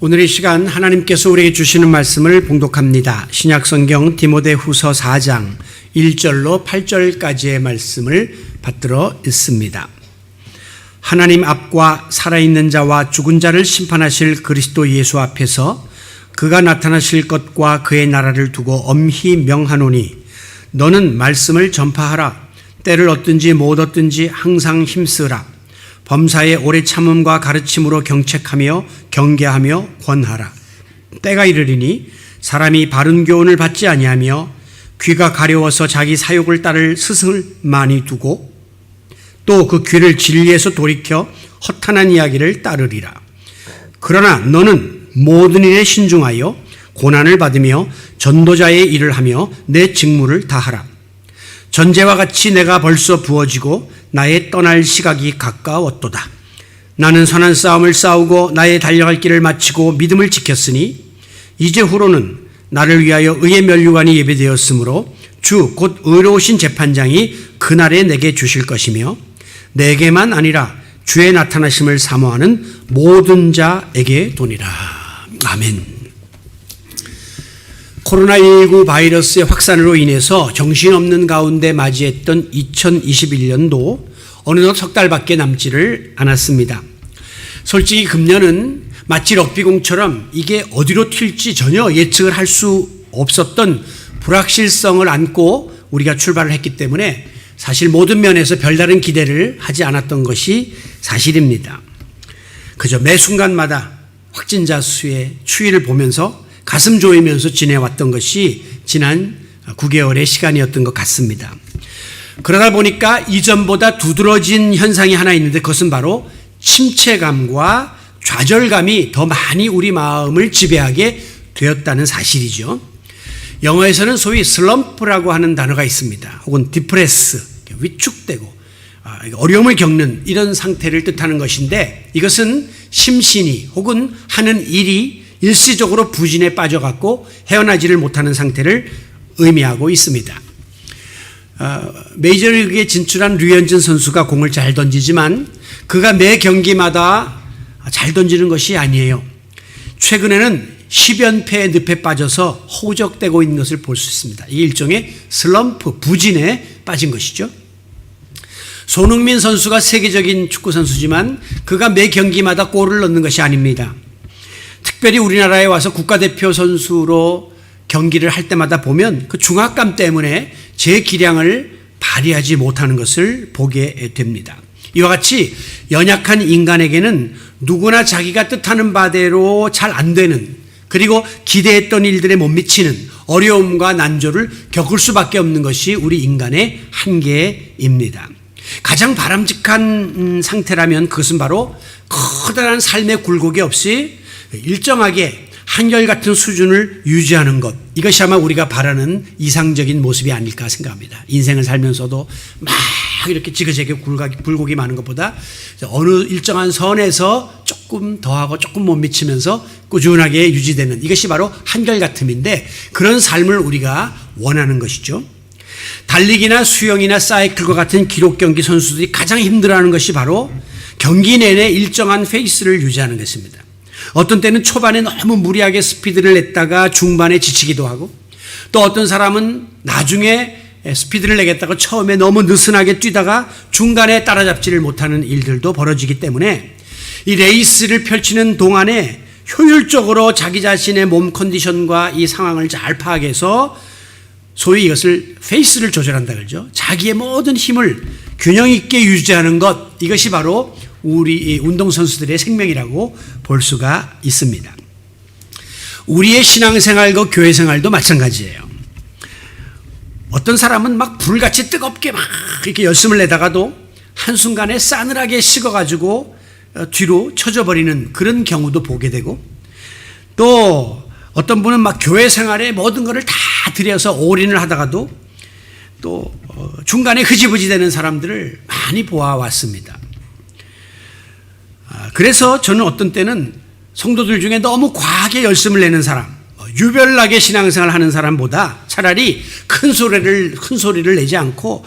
오늘 이 시간 하나님께서 우리에게 주시는 말씀을 봉독합니다. 신약성경 디모데후서 4장 1절로 8절까지의 말씀을 받들어 읽습니다. 하나님 앞과 살아있는 자와 죽은 자를 심판하실 그리스도 예수 앞에서 그가 나타나실 것과 그의 나라를 두고 엄히 명하노니 너는 말씀을 전파하라. 때를 얻든지 못 얻든지 항상 힘쓰라. 범사의 오래 참음과 가르침으로 경책하며 경계하며 권하라. 때가 이르리니 사람이 바른 교훈을 받지 아니하며 귀가 가려워서 자기 사욕을 따를 스승을 많이 두고 또 그 귀를 진리에서 돌이켜 허탄한 이야기를 따르리라. 그러나 너는 모든 일에 신중하여 고난을 받으며 전도자의 일을 하며 내 직무를 다하라. 전제와 같이 내가 벌써 부어지고 나의 떠날 시각이 가까웠도다. 나는 선한 싸움을 싸우고 나의 달려갈 길을 마치고 믿음을 지켰으니 이제 후로는 나를 위하여 의의 면류관이 예배되었으므로 주 곧 의로우신 재판장이 그날에 내게 주실 것이며 내게만 아니라 주의 나타나심을 사모하는 모든 자에게 도니라. 아멘. 코로나19 바이러스의 확산으로 인해서 정신없는 가운데 맞이했던 2021년도 어느덧 석 달밖에 남지를 않았습니다. 솔직히 금년은 마치 럭비공처럼 이게 어디로 튈지 전혀 예측을 할 수 없었던 불확실성을 안고 우리가 출발을 했기 때문에 사실 모든 면에서 별다른 기대를 하지 않았던 것이 사실입니다. 그저 매 순간마다 확진자 수의 추이를 보면서 가슴 조이면서 지내왔던 것이 지난 9개월의 시간이었던 것 같습니다. 그러다 보니까 이전보다 두드러진 현상이 하나 있는데 그것은 바로 침체감과 좌절감이 더 많이 우리 마음을 지배하게 되었다는 사실이죠. 영어에서는 소위 슬럼프라고 하는 단어가 있습니다. 혹은 디프레스, 위축되고 어려움을 겪는 이런 상태를 뜻하는 것인데 이것은 심신이 혹은 하는 일이 일시적으로 부진에 빠져갖고 헤어나지를 못하는 상태를 의미하고 있습니다. 메이저리그에 진출한 류현진 선수가 공을 잘 던지지만 그가 매 경기마다 잘 던지는 것이 아니에요. 최근에는 10연패의 늪에 빠져서 허우적대고 있는 것을 볼 수 있습니다. 이게 일종의 슬럼프, 부진에 빠진 것이죠. 손흥민 선수가 세계적인 축구 선수지만 그가 매 경기마다 골을 넣는 것이 아닙니다. 특별히 우리나라에 와서 국가대표 선수로 경기를 할 때마다 보면 그 중압감 때문에 제 기량을 발휘하지 못하는 것을 보게 됩니다. 이와 같이 연약한 인간에게는 누구나 자기가 뜻하는 바대로 잘 안 되는 그리고 기대했던 일들에 못 미치는 어려움과 난조를 겪을 수밖에 없는 것이 우리 인간의 한계입니다. 가장 바람직한 상태라면 그것은 바로 커다란 삶의 굴곡이 없이 일정하게 한결같은 수준을 유지하는 것, 이것이 아마 우리가 바라는 이상적인 모습이 아닐까 생각합니다. 인생을 살면서도 막 이렇게 지그재그 굴곡이 많은 것보다 어느 일정한 선에서 조금 더하고 조금 못 미치면서 꾸준하게 유지되는 이것이 바로 한결같음인데 그런 삶을 우리가 원하는 것이죠. 달리기나 수영이나 사이클과 같은 기록 경기 선수들이 가장 힘들어하는 것이 바로 경기 내내 일정한 페이스를 유지하는 것입니다. 어떤 때는 초반에 너무 무리하게 스피드를 냈다가 중반에 지치기도 하고 또 어떤 사람은 나중에 스피드를 내겠다고 처음에 너무 느슨하게 뛰다가 중간에 따라잡지를 못하는 일들도 벌어지기 때문에 이 레이스를 펼치는 동안에 효율적으로 자기 자신의 몸 컨디션과 이 상황을 잘 파악해서 소위 이것을 페이스를 조절한다 그러죠. 자기의 모든 힘을 균형 있게 유지하는 것, 이것이 바로 우리 운동선수들의 생명이라고 볼 수가 있습니다. 우리의 신앙생활과 교회생활도 마찬가지예요. 어떤 사람은 막 불같이 뜨겁게 막 이렇게 열심을 내다가도 한순간에 싸늘하게 식어가지고 뒤로 쳐져버리는 그런 경우도 보게 되고 또 어떤 분은 막 교회생활에 모든 것을 다 들여서 올인을 하다가도 또 중간에 흐지부지 되는 사람들을 많이 보아왔습니다. 그래서 저는 어떤 때는 성도들 중에 너무 과하게 열심을 내는 사람, 유별나게 신앙생활 하는 사람보다 차라리 큰 소리를 내지 않고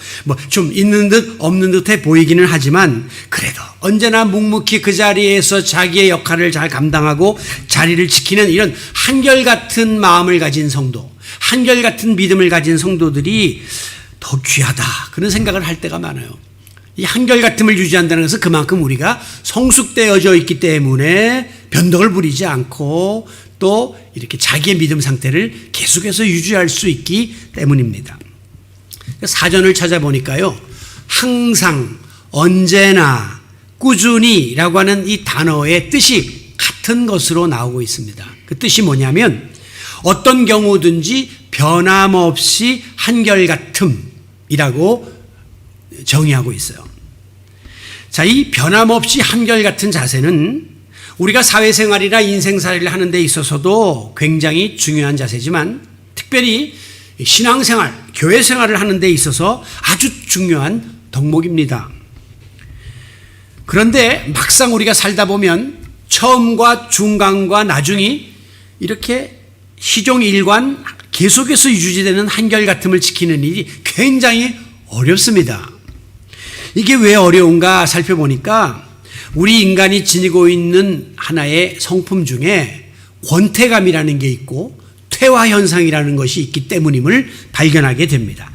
좀 있는 듯 없는 듯해 보이기는 하지만 그래도 언제나 묵묵히 그 자리에서 자기의 역할을 잘 감당하고 자리를 지키는 이런 한결같은 마음을 가진 성도, 한결같은 믿음을 가진 성도들이 더 귀하다, 그런 생각을 할 때가 많아요. 이 한결같음을 유지한다는 것은 그만큼 우리가 성숙되어져 있기 때문에 변덕을 부리지 않고 또 이렇게 자기의 믿음 상태를 계속해서 유지할 수 있기 때문입니다. 사전을 찾아보니까요, 항상, 언제나, 꾸준히라고 하는 이 단어의 뜻이 같은 것으로 나오고 있습니다. 그 뜻이 뭐냐면 어떤 경우든지 변함없이 한결같음이라고 정의하고 있어요. 자, 이 변함없이 한결같은 자세는 우리가 사회생활이나 인생살이를 하는 데 있어서도 굉장히 중요한 자세지만 특별히 신앙생활, 교회생활을 하는 데 있어서 아주 중요한 덕목입니다. 그런데 막상 우리가 살다 보면 처음과 중간과 나중이 이렇게 시종일관 계속해서 유지되는 한결같음을 지키는 일이 굉장히 어렵습니다. 이게 왜 어려운가 살펴보니까 우리 인간이 지니고 있는 하나의 성품 중에 권태감이라는 게 있고 퇴화현상이라는 것이 있기 때문임을 발견하게 됩니다.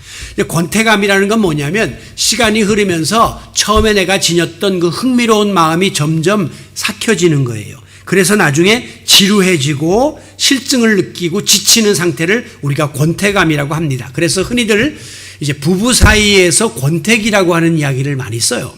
권태감이라는 건 뭐냐면 시간이 흐르면서 처음에 내가 지녔던 그 흥미로운 마음이 점점 삭혀지는 거예요. 그래서 나중에 지루해지고 실증을 느끼고 지치는 상태를 우리가 권태감이라고 합니다. 그래서 흔히들 이제 부부 사이에서 권태기라고 하는 이야기를 많이 써요.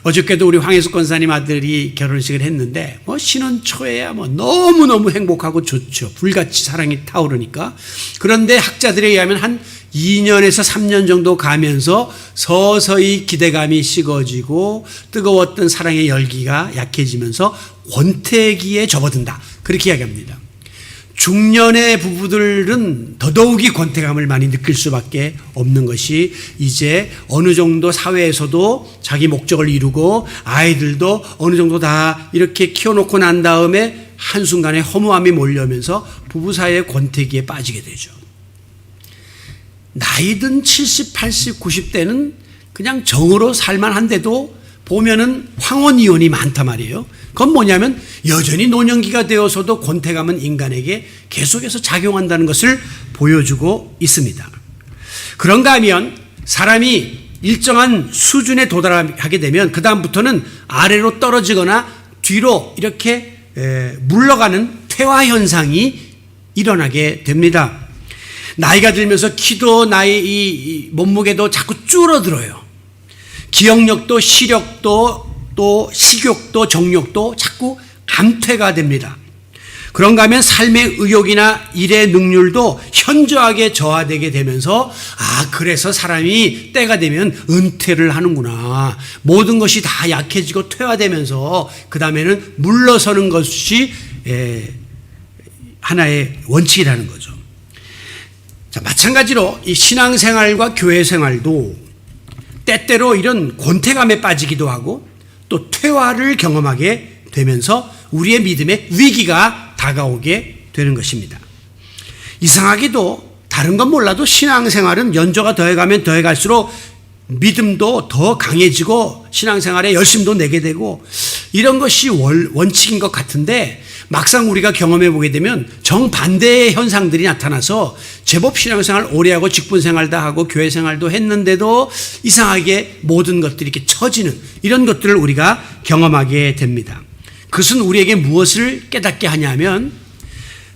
어저께도 우리 황혜숙 권사님 아들이 결혼식을 했는데 신혼 초에야 너무너무 행복하고 좋죠. 불같이 사랑이 타오르니까. 그런데 학자들에 의하면 한 2년에서 3년 정도 가면서 서서히 기대감이 식어지고 뜨거웠던 사랑의 열기가 약해지면서 권태기에 접어든다, 그렇게 이야기합니다. 중년의 부부들은 더더욱이 권태감을 많이 느낄 수밖에 없는 것이 이제 어느 정도 사회에서도 자기 목적을 이루고 아이들도 어느 정도 다 이렇게 키워놓고 난 다음에 한순간에 허무함이 몰려오면서 부부 사이의 권태기에 빠지게 되죠. 나이든 70, 80, 90대는 그냥 정으로 살만한데도 보면은 황혼이혼이 많단 말이에요. 그건 뭐냐면 여전히 노년기가 되어서도 권태감은 인간에게 계속해서 작용한다는 것을 보여주고 있습니다. 그런가 하면 사람이 일정한 수준에 도달하게 되면 그 다음부터는 아래로 떨어지거나 뒤로 이렇게 물러가는 퇴화현상이 일어나게 됩니다. 나이가 들면서 키도 이 몸무게도 자꾸 줄어들어요. 기억력도 시력도 또 식욕도 정욕도 자꾸 감퇴가 됩니다. 그런가 하면 삶의 의욕이나 일의 능률도 현저하게 저하되게 되면서 그래서 사람이 때가 되면 은퇴를 하는구나. 모든 것이 다 약해지고 퇴화되면서 그 다음에는 물러서는 것이 하나의 원칙이라는 거죠. 자, 마찬가지로 이 신앙생활과 교회생활도 때때로 이런 권태감에 빠지기도 하고 또 퇴화를 경험하게 되면서 우리의 믿음에 위기가 다가오게 되는 것입니다. 이상하게도 다른 건 몰라도 신앙생활은 연조가 더해가면 더해갈수록 믿음도 더 강해지고 신앙생활에 열심도 내게 되고 이런 것이 원칙인 것 같은데 막상 우리가 경험해 보게 되면 정반대의 현상들이 나타나서 제법 신앙생활 오래 하고 직분생활도 하고 교회생활도 했는데도 이상하게 모든 것들이 이렇게 처지는 이런 것들을 우리가 경험하게 됩니다. 그것은 우리에게 무엇을 깨닫게 하냐면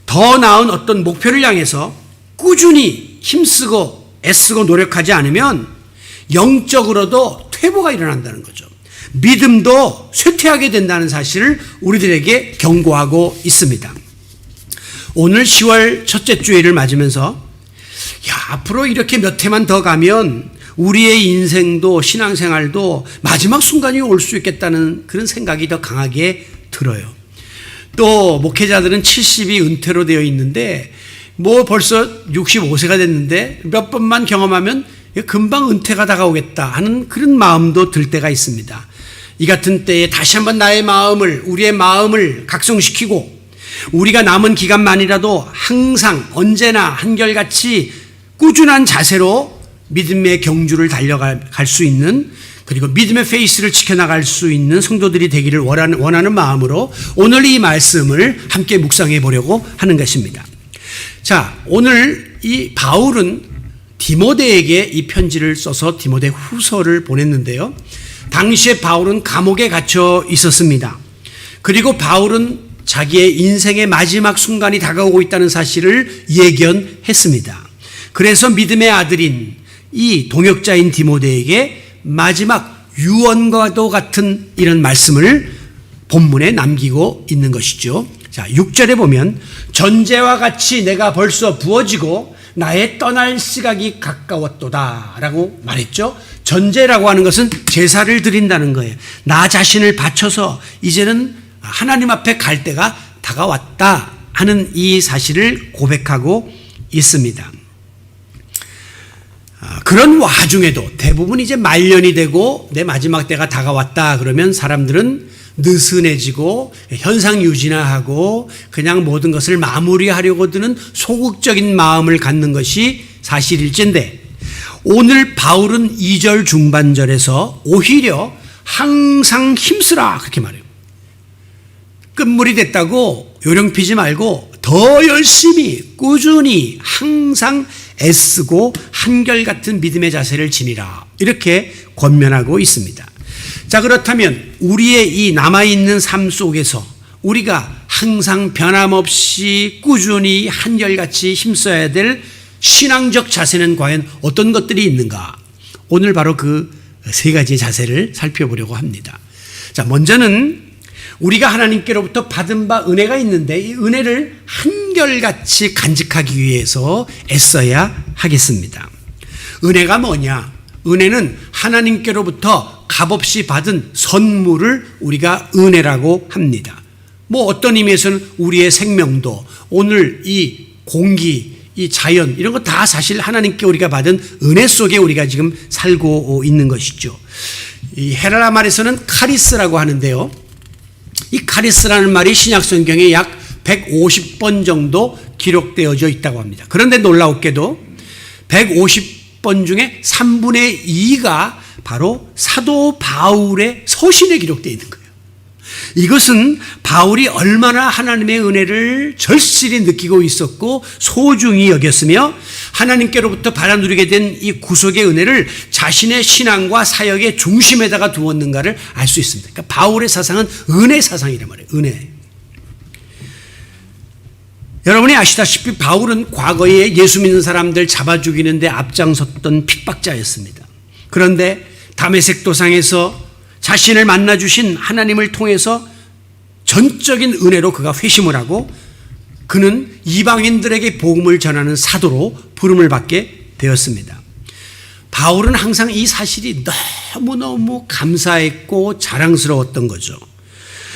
더 나은 어떤 목표를 향해서 꾸준히 힘쓰고 애쓰고 노력하지 않으면 영적으로도 퇴보가 일어난다는 거죠. 믿음도 쇠퇴하게 된다는 사실을 우리들에게 경고하고 있습니다. 오늘 10월 첫째 주일을 맞으면서 앞으로 이렇게 몇 해만 더 가면 우리의 인생도 신앙생활도 마지막 순간이 올 수 있겠다는 그런 생각이 더 강하게 들어요. 또 목회자들은 70이 은퇴로 되어 있는데 벌써 65세가 됐는데 몇 번만 경험하면 금방 은퇴가 다가오겠다 하는 그런 마음도 들 때가 있습니다. 이 같은 때에 다시 한번 나의 마음을, 우리의 마음을 각성시키고 우리가 남은 기간만이라도 항상 언제나 한결같이 꾸준한 자세로 믿음의 경주를 달려갈 수 있는, 그리고 믿음의 페이스를 지켜나갈 수 있는 성도들이 되기를 원하는 마음으로 오늘 이 말씀을 함께 묵상해 보려고 하는 것입니다. 자, 오늘 이 바울은 디모데에게 이 편지를 써서 디모데 후서를 보냈는데요. 당시에 바울은 감옥에 갇혀 있었습니다. 그리고 바울은 자기의 인생의 마지막 순간이 다가오고 있다는 사실을 예견했습니다. 그래서 믿음의 아들인 이 동역자인 디모데에게 마지막 유언과도 같은 이런 말씀을 본문에 남기고 있는 것이죠. 자, 6절에 보면 전제와 같이 내가 벌써 부어지고 나의 떠날 시각이 가까웠도다 라고 말했죠. 전제라고 하는 것은 제사를 드린다는 거예요. 나 자신을 바쳐서 이제는 하나님 앞에 갈 때가 다가왔다 하는 이 사실을 고백하고 있습니다. 그런 와중에도 대부분 이제 말년이 되고 내 마지막 때가 다가왔다 그러면 사람들은 느슨해지고 현상유지나 그냥 모든 것을 마무리하려고 드는 소극적인 마음을 갖는 것이 사실일진데, 오늘 바울은 2절 중반절에서 오히려 항상 힘쓰라 그렇게 말해요. 끝물이 됐다고 요령 피지 말고 더 열심히 꾸준히 항상 애쓰고 한결같은 믿음의 자세를 지니라 이렇게 권면하고 있습니다. 자, 그렇다면 우리의 이 남아있는 삶 속에서 우리가 항상 변함없이 꾸준히 한결같이 힘써야 될 신앙적 자세는 과연 어떤 것들이 있는가? 오늘 바로 그 세 가지 자세를 살펴보려고 합니다. 자, 먼저는 우리가 하나님께로부터 받은 바 은혜가 있는데 이 은혜를 한결같이 간직하기 위해서 애써야 하겠습니다. 은혜가 뭐냐? 은혜는 하나님께로부터 값없이 받은 선물을 우리가 은혜라고 합니다. 뭐 어떤 의미에서는 우리의 생명도, 오늘 이 공기, 이 자연 이런 거 다 사실 하나님께 우리가 받은 은혜 속에 우리가 지금 살고 있는 것이죠. 이 헤라라 말에서는 카리스라고 하는데요. 이 카리스라는 말이 신약 성경에 약 150번 정도 기록되어져 있다고 합니다. 그런데 놀라웠게도 150번 중에 3분의 2가 바로 사도 바울의 서신에 기록되어 있는 거예요. 이것은 바울이 얼마나 하나님의 은혜를 절실히 느끼고 있었고 소중히 여겼으며 하나님께로부터 받아 누리게 된 이 구속의 은혜를 자신의 신앙과 사역의 중심에다가 두었는가를 알 수 있습니다. 그러니까 바울의 사상은 은혜 사상이란 말이에요. 은혜. 여러분이 아시다시피 바울은 과거에 예수 믿는 사람들 잡아 죽이는데 앞장섰던 핍박자였습니다. 그런데 다메섹 도상에서 자신을 만나 주신 하나님을 통해서 전적인 은혜로 그가 회심을 하고 그는 이방인들에게 복음을 전하는 사도로 부름을 받게 되었습니다. 바울은 항상 이 사실이 너무너무 감사했고 자랑스러웠던 거죠.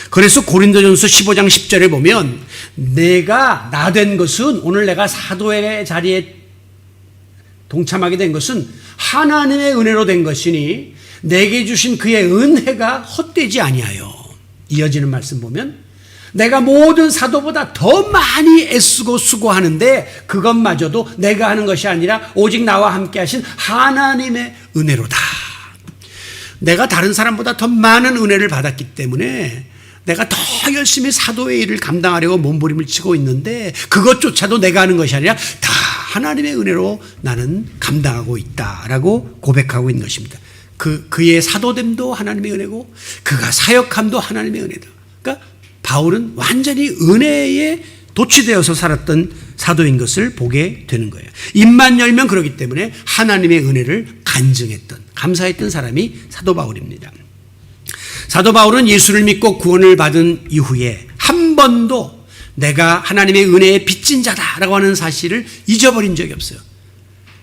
그래서 고린도전서 15장 10절에 보면 내가 나 된 것은, 오늘 내가 사도의 자리에 동참하게 된 것은 하나님의 은혜로 된 것이니 내게 주신 그의 은혜가 헛되지 아니하여. 이어지는 말씀 보면 내가 모든 사도보다 더 많이 애쓰고 수고하는데 그것마저도 내가 하는 것이 아니라 오직 나와 함께 하신 하나님의 은혜로다. 내가 다른 사람보다 더 많은 은혜를 받았기 때문에 내가 더 열심히 사도의 일을 감당하려고 몸부림을 치고 있는데 그것조차도 내가 하는 것이 아니라 다 하나님의 은혜로 나는 감당하고 있다라고 고백하고 있는 것입니다. 그의 사도됨도 하나님의 은혜고 그가 사역함도 하나님의 은혜다. 그러니까 바울은 완전히 은혜에 도취되어서 살았던 사도인 것을 보게 되는 거예요. 입만 열면 그러기 때문에 하나님의 은혜를 간증했던, 감사했던 사람이 사도 바울입니다. 사도 바울은 예수를 믿고 구원을 받은 이후에 한 번도 내가 하나님의 은혜에 빚진 자다라고 하는 사실을 잊어버린 적이 없어요.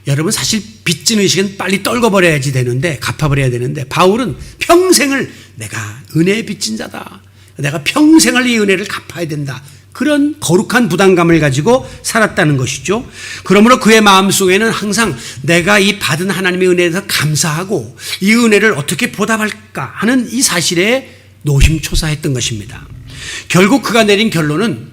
여러분, 사실 빚진 의식은 빨리 떨궈버려야지 되는데, 갚아버려야 되는데, 바울은 평생을 내가 은혜에 빚진 자다, 내가 평생을 이 은혜를 갚아야 된다, 그런 거룩한 부담감을 가지고 살았다는 것이죠. 그러므로 그의 마음속에는 항상 내가 이 받은 하나님의 은혜에 대해서 감사하고 이 은혜를 어떻게 보답할까 하는 이 사실에 노심초사했던 것입니다. 결국 그가 내린 결론은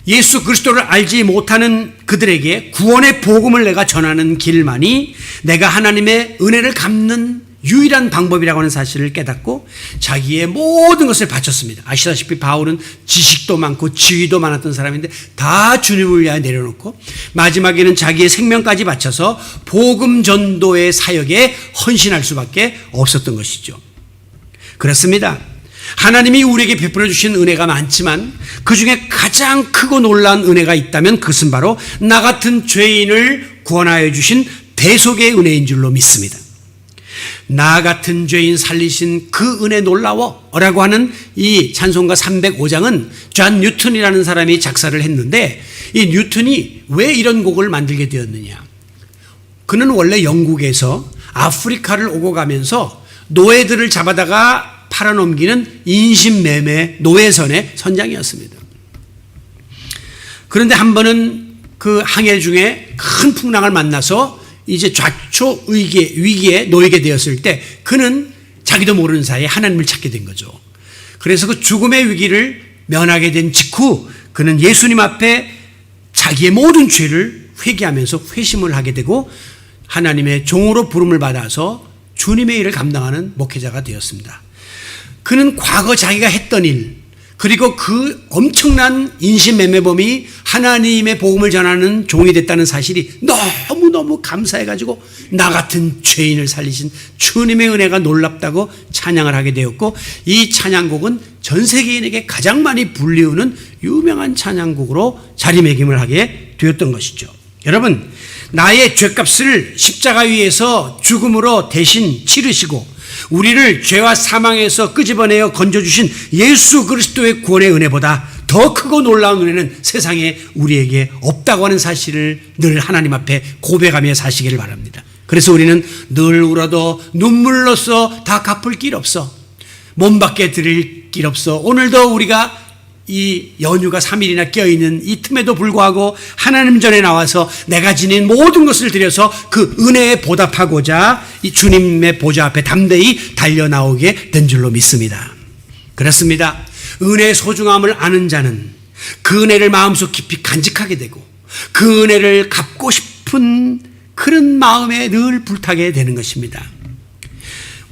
예수 그리스도를 알지 못하는 그들에게 구원의 복음을 내가 전하는 길만이 내가 하나님의 은혜를 갚는 유일한 방법이라고 하는 사실을 깨닫고 자기의 모든 것을 바쳤습니다. 아시다시피 바울은 지식도 많고 지위도 많았던 사람인데 다 주님을 위하여 내려놓고 마지막에는 자기의 생명까지 바쳐서 복음 전도의 사역에 헌신할 수밖에 없었던 것이죠. 그렇습니다. 하나님이 우리에게 베풀어 주신 은혜가 많지만 그중에 가장 크고 놀라운 은혜가 있다면 그것은 바로 나 같은 죄인을 구원하여 주신 대속의 은혜인 줄로 믿습니다. 나 같은 죄인 살리신 그 은혜 놀라워라고 하는 이 찬송가 305장은 존 뉴턴이라는 사람이 작사를 했는데 이 뉴턴이 왜 이런 곡을 만들게 되었느냐. 그는 원래 영국에서 아프리카를 오고 가면서 노예들을 잡아다가 팔아넘기는 인신매매 노예선의 선장이었습니다. 그런데 한 번은 그 항해 중에 큰 풍랑을 만나서 이제 좌초 위기에 놓이게 되었을 때 그는 자기도 모르는 사이에 하나님을 찾게 된 거죠. 그래서 그 죽음의 위기를 면하게 된 직후 그는 예수님 앞에 자기의 모든 죄를 회개하면서 회심을 하게 되고 하나님의 종으로 부름을 받아서 주님의 일을 감당하는 목회자가 되었습니다. 그는 과거 자기가 했던 일 그리고 그 엄청난 인신매매범이 하나님의 복음을 전하는 종이 됐다는 사실이 너무너무 감사해가지고 나 같은 죄인을 살리신 주님의 은혜가 놀랍다고 찬양을 하게 되었고 이 찬양곡은 전 세계인에게 가장 많이 불리우는 유명한 찬양곡으로 자리매김을 하게 되었던 것이죠. 여러분, 나의 죄값을 십자가 위에서 죽음으로 대신 치르시고 우리를 죄와 사망에서 끄집어내어 건져주신 예수 그리스도의 구원의 은혜보다 더 크고 놀라운 은혜는 세상에 우리에게 없다고 하는 사실을 늘 하나님 앞에 고백하며 사시기를 바랍니다. 그래서 우리는 늘 울어도 눈물로써 다 갚을 길 없어. 몸 밖에 드릴 길 없어. 오늘도 우리가 이 연휴가 3일이나 껴있는 이 틈에도 불구하고 하나님 전에 나와서 내가 지닌 모든 것을 들여서 그 은혜에 보답하고자 이 주님의 보좌 앞에 담대히 달려나오게 된 줄로 믿습니다. 그렇습니다. 은혜의 소중함을 아는 자는 그 은혜를 마음속 깊이 간직하게 되고 그 은혜를 갚고 싶은 그런 마음에 늘 불타게 되는 것입니다.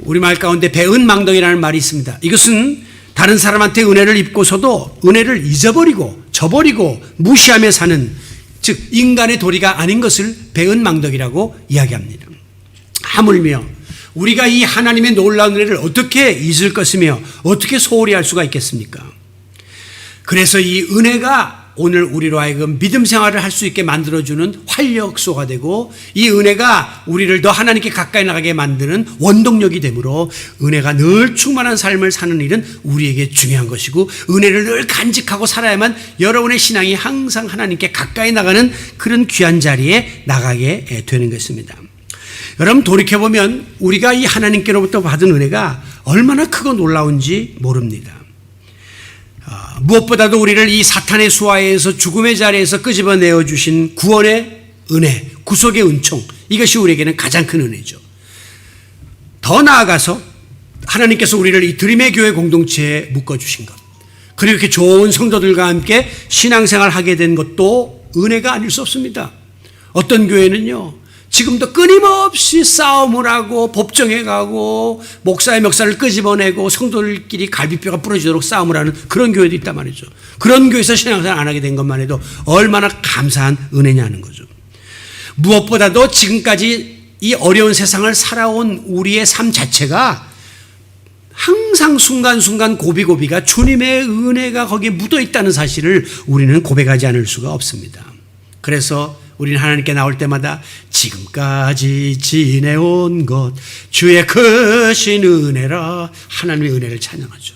우리말 가운데 배은망덕이라는 말이 있습니다. 이것은 다른 사람한테 은혜를 입고서도 은혜를 잊어버리고 저버리고 무시하며 사는 즉 인간의 도리가 아닌 것을 배은망덕이라고 이야기합니다. 하물며 우리가 이 하나님의 놀라운 은혜를 어떻게 잊을 것이며 어떻게 소홀히 할 수가 있겠습니까? 그래서 이 은혜가 오늘 우리로 하여금 믿음 생활을 할 수 있게 만들어주는 활력소가 되고 이 은혜가 우리를 더 하나님께 가까이 나가게 만드는 원동력이 되므로 은혜가 늘 충만한 삶을 사는 일은 우리에게 중요한 것이고 은혜를 늘 간직하고 살아야만 여러분의 신앙이 항상 하나님께 가까이 나가는 그런 귀한 자리에 나가게 되는 것입니다. 여러분 돌이켜보면 우리가 이 하나님께로부터 받은 은혜가 얼마나 크고 놀라운지 모릅니다. 무엇보다도 우리를 이 사탄의 수하에서 죽음의 자리에서 끄집어내어 주신 구원의 은혜, 구속의 은총, 이것이 우리에게는 가장 큰 은혜죠. 더 나아가서 하나님께서 우리를 이 드림의 교회 공동체에 묶어주신 것, 그리고 이렇게 좋은 성도들과 함께 신앙생활 하게 된 것도 은혜가 아닐 수 없습니다. 어떤 교회는요 지금도 끊임없이 싸움을 하고 법정에 가고 목사의 멱살을 끄집어내고 성도들끼리 갈비뼈가 부러지도록 싸움을 하는 그런 교회도 있단 말이죠. 그런 교회에서 신앙생활 안 하게 된 것만 해도 얼마나 감사한 은혜냐는 거죠. 무엇보다도 지금까지 이 어려운 세상을 살아온 우리의 삶 자체가 항상 순간순간 고비고비가 주님의 은혜가 거기에 묻어 있다는 사실을 우리는 고백하지 않을 수가 없습니다. 그래서 우리는 하나님께 나올 때마다 지금까지 지내온 것 주의 크신 은혜라 하나님의 은혜를 찬양하죠.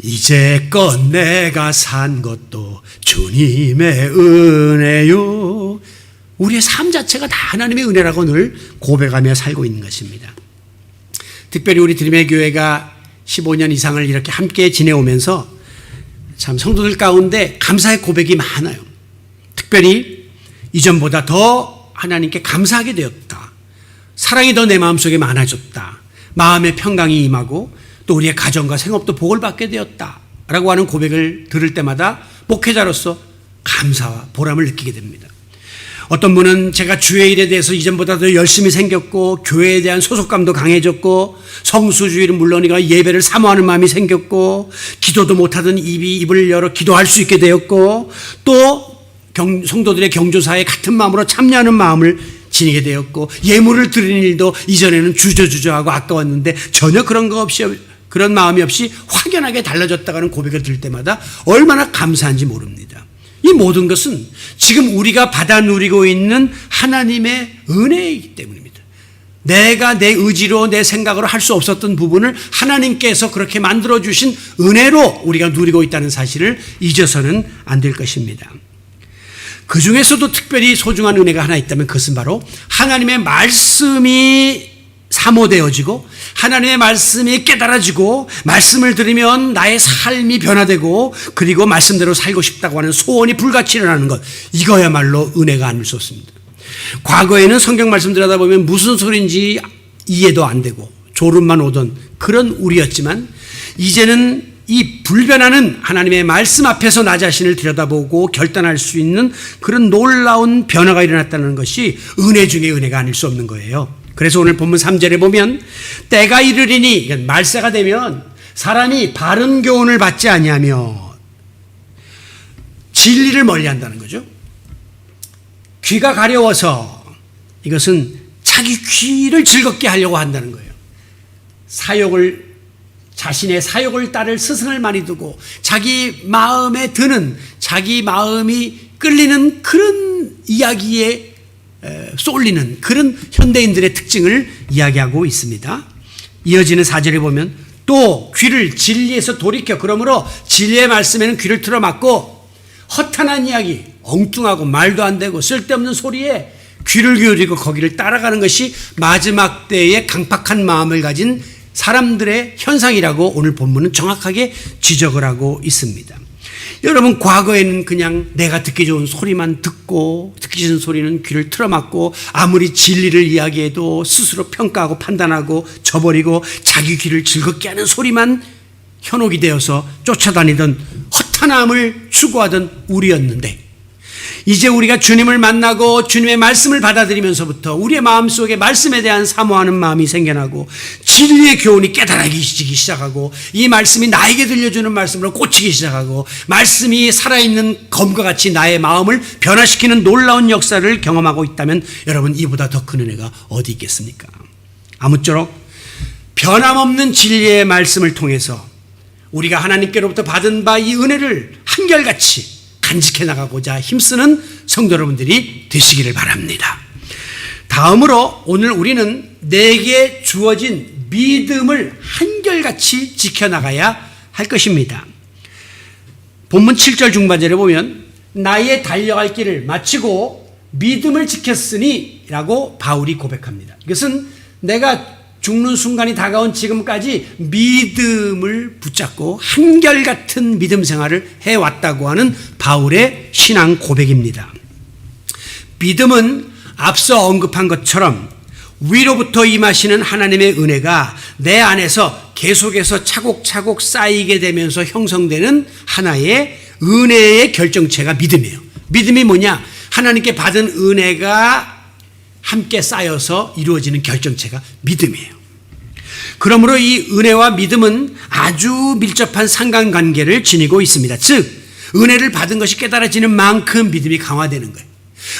이제껏 내가 산 것도 주님의 은혜요. 우리의 삶 자체가 다 하나님의 은혜라고 늘 고백하며 살고 있는 것입니다. 특별히 우리 드림의 교회가 15년 이상을 이렇게 함께 지내오면서 참 성도들 가운데 감사의 고백이 많아요. 특별히 이전보다 더 하나님께 감사하게 되었다. 사랑이 더 내 마음속에 많아졌다. 마음의 평강이 임하고 또 우리의 가정과 생업도 복을 받게 되었다. 라고 하는 고백을 들을 때마다 목회자로서 감사와 보람을 느끼게 됩니다. 어떤 분은 제가 주의 일에 대해서 이전보다 더 열심히 생겼고 교회에 대한 소속감도 강해졌고 성수주의는 물론이가 예배를 사모하는 마음이 생겼고 기도도 못하던 입을 열어 기도할 수 있게 되었고 또 성도들의 경조사에 같은 마음으로 참여하는 마음을 지니게 되었고 예물을 드리는 일도 이전에는 주저주저하고 아까웠는데 전혀 그런 마음이 없이 확연하게 달라졌다가는 고백을 들을 때마다 얼마나 감사한지 모릅니다. 이 모든 것은 지금 우리가 받아 누리고 있는 하나님의 은혜이기 때문입니다. 내가 내 의지로 내 생각으로 할 수 없었던 부분을 하나님께서 그렇게 만들어주신 은혜로 우리가 누리고 있다는 사실을 잊어서는 안 될 것입니다. 그 중에서도 특별히 소중한 은혜가 하나 있다면 그것은 바로 하나님의 말씀이 사모되어지고 하나님의 말씀이 깨달아지고 말씀을 들으면 나의 삶이 변화되고 그리고 말씀대로 살고 싶다고 하는 소원이 불같이 일어나는 것, 이거야말로 은혜가 아닐 수 없습니다. 과거에는 성경 말씀 들여다보면 무슨 소리인지 이해도 안 되고 졸음만 오던 그런 우리였지만 이제는 이 불변하는 하나님의 말씀 앞에서 나 자신을 들여다보고 결단할 수 있는 그런 놀라운 변화가 일어났다는 것이 은혜 중에 은혜가 아닐 수 없는 거예요. 그래서 오늘 본문 3절에 보면 때가 이르리니, 말세가 되면 사람이 바른 교훈을 받지 아니하며 진리를 멀리한다는 거죠. 귀가 가려워서 이것은 자기 귀를 즐겁게 하려고 한다는 거예요. 자신의 사욕을 따를 스승을 많이 두고 자기 마음에 드는, 자기 마음이 끌리는 그런 이야기에 쏠리는 그런 현대인들의 특징을 이야기하고 있습니다. 이어지는 4절에 보면 또 귀를 진리에서 돌이켜, 그러므로 진리의 말씀에는 귀를 틀어막고 허탄한 이야기, 엉뚱하고 말도 안 되고 쓸데없는 소리에 귀를 기울이고 거기를 따라가는 것이 마지막 때의 강팍한 마음을 가진 사람들의 현상이라고 오늘 본문은 정확하게 지적을 하고 있습니다. 여러분, 과거에는 그냥 내가 듣기 좋은 소리만 듣고 듣기 싫은 소리는 귀를 틀어막고 아무리 진리를 이야기해도 스스로 평가하고 판단하고 저버리고 자기 귀를 즐겁게 하는 소리만 현혹이 되어서 쫓아다니던 허탄함을 추구하던 우리였는데, 이제 우리가 주님을 만나고 주님의 말씀을 받아들이면서부터 우리의 마음속에 말씀에 대한 사모하는 마음이 생겨나고 진리의 교훈이 깨달아지기 시작하고 이 말씀이 나에게 들려주는 말씀으로 꽂히기 시작하고 말씀이 살아있는 검과 같이 나의 마음을 변화시키는 놀라운 역사를 경험하고 있다면 여러분, 이보다 더 큰 은혜가 어디 있겠습니까? 아무쪼록 변함없는 진리의 말씀을 통해서 우리가 하나님께로부터 받은 바 이 은혜를 한결같이 간직해 나가고자 힘쓰는 성도 여러분들이 되시기를 바랍니다. 다음으로 오늘 우리는 내게 주어진 믿음을 한결같이 지켜나가야 할 것입니다. 본문 7절 중반절에 보면 나의 달려갈 길을 마치고 믿음을 지켰으니 라고 바울이 고백합니다. 이것은 내가 죽는 순간이 다가온 지금까지 믿음을 붙잡고 한결같은 믿음 생활을 해왔다고 하는 바울의 신앙 고백입니다. 믿음은 앞서 언급한 것처럼 위로부터 임하시는 하나님의 은혜가 내 안에서 계속해서 차곡차곡 쌓이게 되면서 형성되는 하나의 은혜의 결정체가 믿음이에요. 믿음이 뭐냐? 하나님께 받은 은혜가 함께 쌓여서 이루어지는 결정체가 믿음이에요. 그러므로 이 은혜와 믿음은 아주 밀접한 상관관계를 지니고 있습니다. 즉, 은혜를 받은 것이 깨달아지는 만큼 믿음이 강화되는 거예요.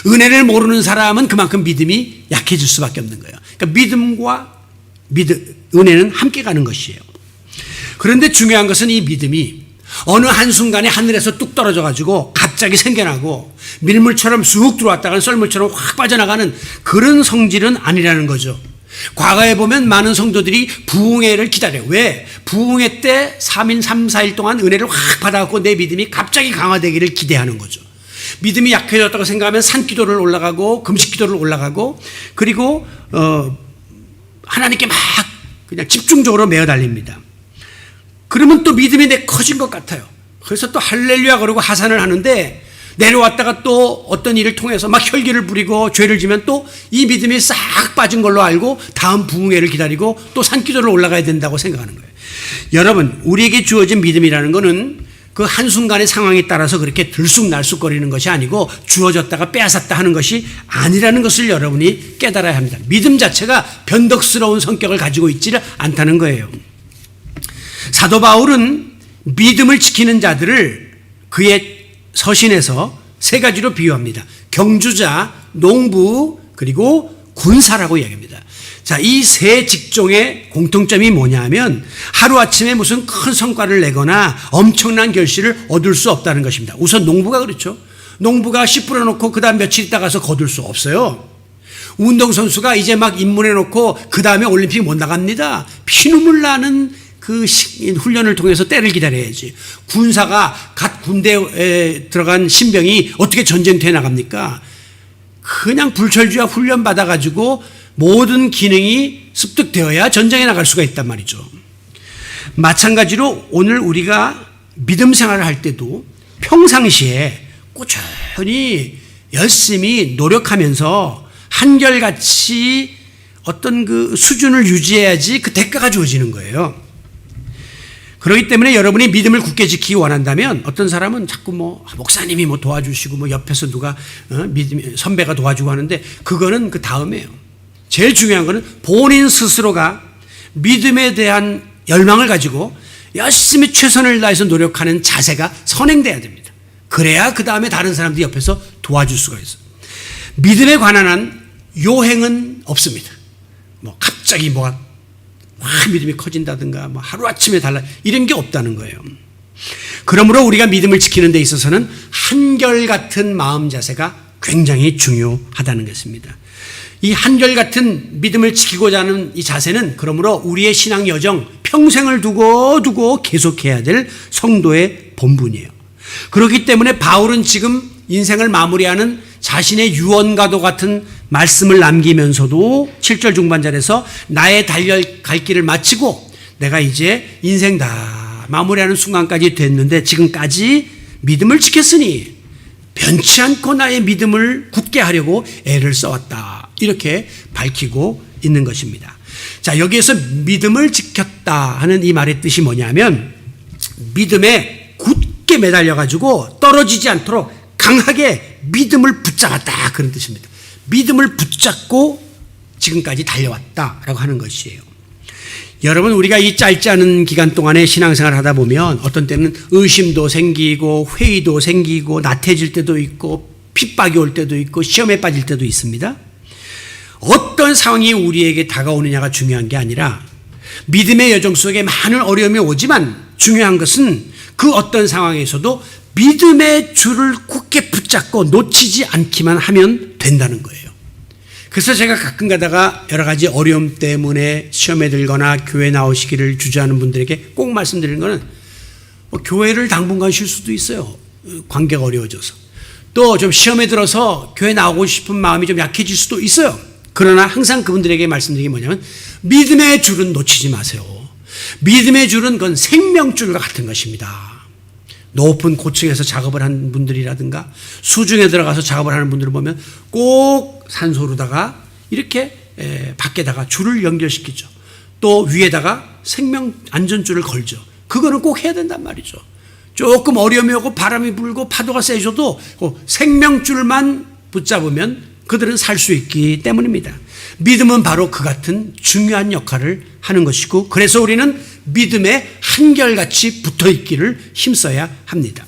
은혜를 모르는 사람은 그만큼 믿음이 약해질 수밖에 없는 거예요. 그러니까 믿음과 은혜는 함께 가는 것이에요. 그런데 중요한 것은 이 믿음이 어느 한순간에 하늘에서 뚝 떨어져 가지고 갑자기 생겨나고 밀물처럼 쑥 들어왔다가 썰물처럼 확 빠져나가는 그런 성질은 아니라는 거죠. 과거에 보면 많은 성도들이 부흥회를 기다려요. 왜? 부흥회 때 3일, 3, 4일 동안 은혜를 확 받아갖고 내 믿음이 갑자기 강화되기를 기대하는 거죠. 믿음이 약해졌다고 생각하면 산기도를 올라가고 금식기도를 올라가고 그리고 하나님께 막 그냥 집중적으로 매어 달립니다. 그러면 또 믿음이 커진 것 같아요. 그래서 또 할렐루야 그러고 하산을 하는데 내려왔다가 또 어떤 일을 통해서 막 혈기를 부리고 죄를 지면 또 이 믿음이 싹 빠진 걸로 알고 다음 부흥회를 기다리고 또 산기도를 올라가야 된다고 생각하는 거예요. 여러분, 우리에게 주어진 믿음이라는 것은 그 한순간의 상황에 따라서 그렇게 들쑥날쑥거리는 것이 아니고 주어졌다가 빼앗았다 하는 것이 아니라는 것을 여러분이 깨달아야 합니다. 믿음 자체가 변덕스러운 성격을 가지고 있지를 않다는 거예요. 사도 바울은 믿음을 지키는 자들을 그의 서신에서 세 가지로 비유합니다. 경주자, 농부, 그리고 군사라고 이야기합니다. 자, 이 세 직종의 공통점이 뭐냐면 하루아침에 무슨 큰 성과를 내거나 엄청난 결실을 얻을 수 없다는 것입니다. 우선 농부가 그렇죠. 농부가 씨 뿌려놓고 그 다음 며칠 있다 가서 거둘 수 없어요. 운동선수가 이제 막 입문해놓고 그 다음에 올림픽 못 나갑니다. 피눈물 나는 그 훈련을 통해서 때를 기다려야지. 군사가 갓 군대에 들어간 신병이 어떻게 전쟁터에 나갑니까? 그냥 불철주야 훈련 받아가지고 모든 기능이 습득되어야 전쟁에 나갈 수가 있단 말이죠. 마찬가지로 오늘 우리가 믿음 생활을 할 때도 평상시에 꾸준히 열심히 노력하면서 한결같이 어떤 그 수준을 유지해야지 그 대가가 주어지는 거예요. 그렇기 때문에 여러분이 믿음을 굳게 지키기 원한다면 어떤 사람은 자꾸 목사님이 도와주시고 옆에서 누가 믿음 선배가 도와주고 하는데 그거는 그 다음이에요. 제일 중요한 거는 본인 스스로가 믿음에 대한 열망을 가지고 열심히 최선을 다해서 노력하는 자세가 선행돼야 됩니다. 그래야 그 다음에 다른 사람들이 옆에서 도와줄 수가 있어요. 믿음에 관한 한 요행은 없습니다. 갑자기 믿음이 커진다든가 하루아침에 달라 이런 게 없다는 거예요. 그러므로 우리가 믿음을 지키는 데 있어서는 한결같은 마음 자세가 굉장히 중요하다는 것입니다. 이 한결같은 믿음을 지키고자 하는 이 자세는 그러므로 우리의 신앙 여정 평생을 두고 계속해야 될 성도의 본분이에요. 그렇기 때문에 바울은 지금 인생을 마무리하는 자신의 유언과도 같은 말씀을 남기면서도 7절 중반절에서 나의 갈 길을 마치고 내가 이제 인생 다 마무리하는 순간까지 됐는데 지금까지 믿음을 지켰으니 변치 않고 나의 믿음을 굳게 하려고 애를 써왔다. 이렇게 밝히고 있는 것입니다. 자, 여기에서 믿음을 지켰다 하는 이 말의 뜻이 뭐냐면 믿음에 굳게 매달려가지고 떨어지지 않도록 강하게 믿음을 붙잡았다 그런 뜻입니다. 믿음을 붙잡고 지금까지 달려왔다라고 하는 것이에요. 여러분, 우리가 이 짧지 않은 기간 동안에 신앙생활을 하다 보면 어떤 때는 의심도 생기고 회의도 생기고 나태해질 때도 있고 핍박이 올 때도 있고 시험에 빠질 때도 있습니다. 어떤 상황이 우리에게 다가오느냐가 중요한 게 아니라 믿음의 여정 속에 많은 어려움이 오지만 중요한 것은 그 어떤 상황에서도 믿음의 줄을 굳게 붙잡고 놓치지 않기만 하면 된다는 거예요. 그래서 제가 가끔 가다가 여러 가지 어려움 때문에 시험에 들거나 교회 나오시기를 주저하는 분들에게 꼭 말씀드리는 것은 교회를 당분간 쉴 수도 있어요. 관계가 어려워져서. 또 좀 시험에 들어서 교회 나오고 싶은 마음이 좀 약해질 수도 있어요. 그러나 항상 그분들에게 말씀드리는 게 뭐냐면 믿음의 줄은 놓치지 마세요. 믿음의 줄은 그건 생명줄과 같은 것입니다. 높은 고층에서 작업을 하는 분들이라든가 수중에 들어가서 작업을 하는 분들을 보면 꼭 산소로다가 이렇게 밖에다가 줄을 연결시키죠. 또 위에다가 생명 안전줄을 걸죠. 그거는 꼭 해야 된단 말이죠. 조금 어려움이 오고 바람이 불고 파도가 세져도 생명줄만 붙잡으면 그들은 살 수 있기 때문입니다. 믿음은 바로 그 같은 중요한 역할을 하는 것이고 그래서 우리는 믿음에 한결같이 붙어있기를 힘써야 합니다.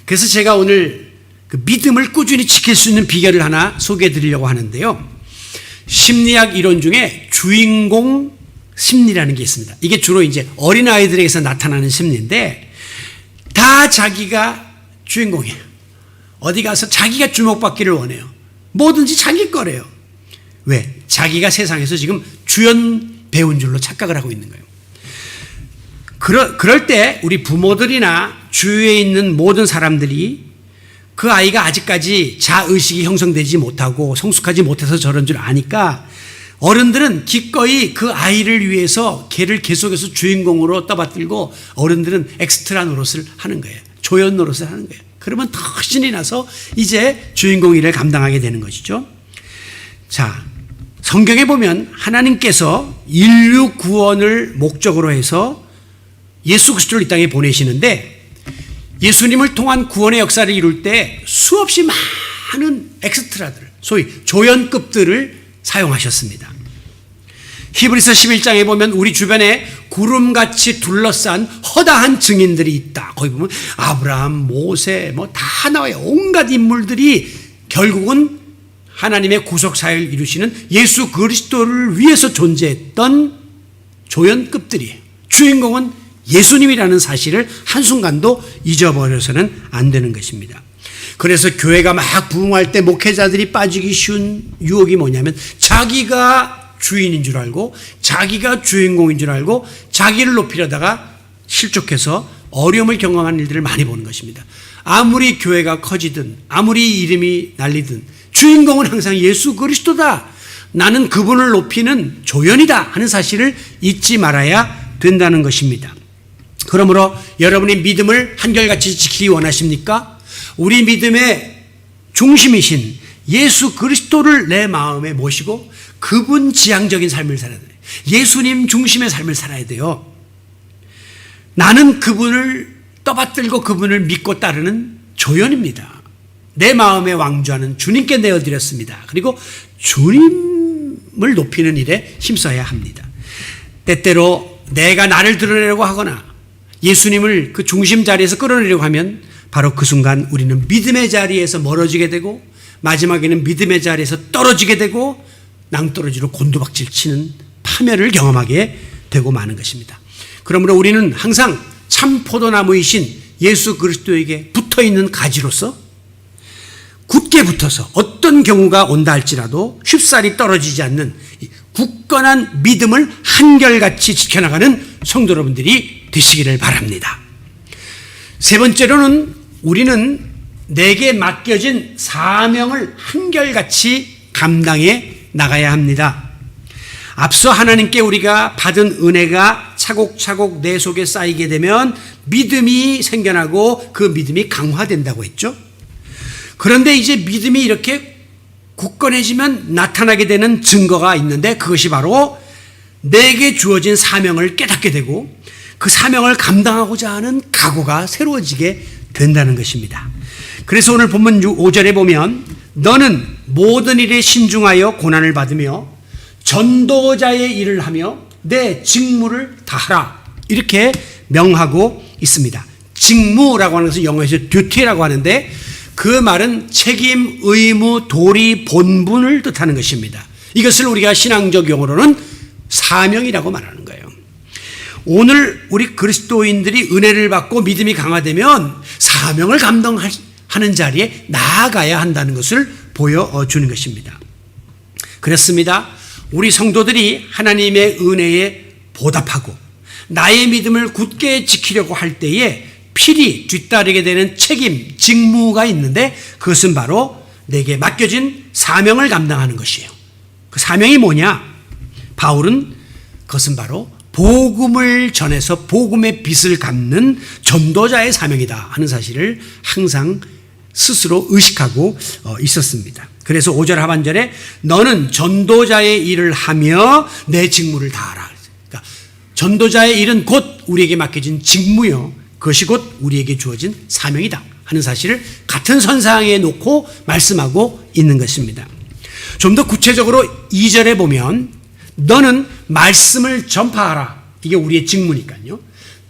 그래서 제가 오늘 그 믿음을 꾸준히 지킬 수 있는 비결을 하나 소개해 드리려고 하는데요. 심리학 이론 중에 주인공 심리라는 게 있습니다. 이게 주로 이제 어린아이들에게서 나타나는 심리인데 다 자기가 주인공이에요. 어디 가서 자기가 주목받기를 원해요. 뭐든지 자기 거래요. 왜? 자기가 세상에서 지금 주연 배우인 줄로 착각을 하고 있는 거예요. 그럴 때 우리 부모들이나 주위에 있는 모든 사람들이 그 아이가 아직까지 자의식이 형성되지 못하고 성숙하지 못해서 저런 줄 아니까 어른들은 기꺼이 그 아이를 위해서 걔를 계속해서 주인공으로 떠받들고 어른들은 엑스트라 노릇을 하는 거예요. 조연 노릇을 하는 거예요. 그러면 더 신이 나서 이제 주인공 일을 감당하게 되는 것이죠. 자, 성경에 보면 하나님께서 인류 구원을 목적으로 해서 예수 그리스도를 이 땅에 보내시는데 예수님을 통한 구원의 역사를 이룰 때 수없이 많은 엑스트라들, 소위 조연급들을 사용하셨습니다. 히브리서 11장에 보면 우리 주변에 구름같이 둘러싼 허다한 증인들이 있다. 거기 보면 아브라함, 모세 다 나와요. 온갖 인물들이 결국은 하나님의 구속사역을 이루시는 예수 그리스도를 위해서 존재했던 조연급들이에요. 주인공은 예수님이라는 사실을 한순간도 잊어버려서는 안 되는 것입니다. 그래서 교회가 막 부흥할 때 목회자들이 빠지기 쉬운 유혹이 뭐냐면 자기가 주인인 줄 알고 자기가 주인공인 줄 알고 자기를 높이려다가 실족해서 어려움을 경험하는 일들을 많이 보는 것입니다. 아무리 교회가 커지든 아무리 이름이 날리든 주인공은 항상 예수 그리스도다. 나는 그분을 높이는 조연이다 하는 사실을 잊지 말아야 된다는 것입니다. 그러므로 여러분의 믿음을 한결같이 지키기 원하십니까? 우리 믿음의 중심이신 예수 그리스도를 내 마음에 모시고 그분 지향적인 삶을 살아야 돼요. 예수님 중심의 삶을 살아야 돼요. 나는 그분을 떠받들고 그분을 믿고 따르는 조연입니다. 내 마음에 왕좌는 주님께 내어드렸습니다. 그리고 주님을 높이는 일에 힘써야 합니다. 때때로 내가 나를 드러내려고 하거나 예수님을 그 중심 자리에서 끌어내려고 하면 바로 그 순간 우리는 믿음의 자리에서 멀어지게 되고 마지막에는 믿음의 자리에서 떨어지게 되고 낭떠러지로 곤두박질 치는 파멸을 경험하게 되고 마는 것입니다. 그러므로 우리는 항상 참 포도나무이신 예수 그리스도에게 붙어있는 가지로서 굳게 붙어서 어떤 경우가 온다 할지라도 쉽사리 떨어지지 않는 굳건한 믿음을 한결같이 지켜나가는 성도 여러분들이 되시기를 바랍니다. 세 번째로는 우리는 내게 맡겨진 사명을 한결같이 감당해 나가야 합니다. 앞서 하나님께 우리가 받은 은혜가 차곡차곡 내 속에 쌓이게 되면 믿음이 생겨나고 그 믿음이 강화된다고 했죠. 그런데 이제 믿음이 이렇게 굳건해지면 나타나게 되는 증거가 있는데 그것이 바로 내게 주어진 사명을 깨닫게 되고 그 사명을 감당하고자 하는 각오가 새로워지게 된다는 것입니다. 그래서 오늘 본문 5절에 보면 너는 모든 일에 신중하여 고난을 받으며 전도자의 일을 하며 내 직무를 다하라 이렇게 명하고 있습니다. 직무라고 하는 것은 영어에서 듀티라고 하는데 그 말은 책임, 의무, 도리, 본분을 뜻하는 것입니다. 이것을 우리가 신앙적 용어로는 사명이라고 말하는 거예요. 오늘 우리 그리스도인들이 은혜를 받고 믿음이 강화되면 사명을 감당하는 자리에 나아가야 한다는 것을 보여주는 것입니다. 그렇습니다. 우리 성도들이 하나님의 은혜에 보답하고 나의 믿음을 굳게 지키려고 할 때에 필히 뒤따르게 되는 책임, 직무가 있는데 그것은 바로 내게 맡겨진 사명을 감당하는 것이에요. 그 사명이 뭐냐? 바울은 그것은 바로 복음을 전해서 복음의 빛을 갚는 전도자의 사명이다 하는 사실을 항상 스스로 의식하고 있었습니다. 그래서 5절 하반절에 너는 전도자의 일을 하며 내 직무를 다하라. 그러니까 전도자의 일은 곧 우리에게 맡겨진 직무요. 그것이 곧 우리에게 주어진 사명이다 하는 사실을 같은 선상에 놓고 말씀하고 있는 것입니다. 좀 더 구체적으로 2절에 보면 너는 말씀을 전파하라. 이게 우리의 직무니까요.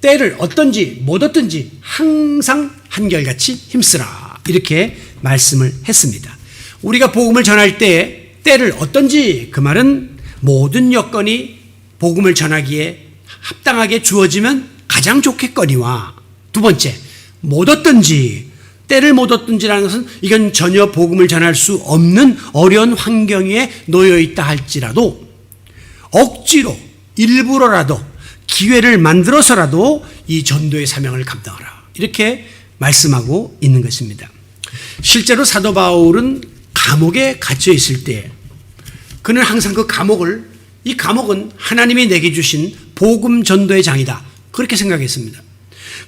때를 어떤지 못 어떤지 항상 한결같이 힘쓰라. 이렇게 말씀을 했습니다. 우리가 복음을 전할 때 때를 어떤지 그 말은 모든 여건이 복음을 전하기에 합당하게 주어지면 가장 좋겠거니와 두 번째 못 어떤지 때를 못 어떤지라는 것은 이건 전혀 복음을 전할 수 없는 어려운 환경에 놓여 있다 할지라도 억지로 일부러라도 기회를 만들어서라도 이 전도의 사명을 감당하라 이렇게 말씀하고 있는 것입니다. 실제로 사도 바울은 감옥에 갇혀 있을 때 그는 항상 이 감옥은 하나님이 내게 주신 복음 전도의 장이다 그렇게 생각했습니다.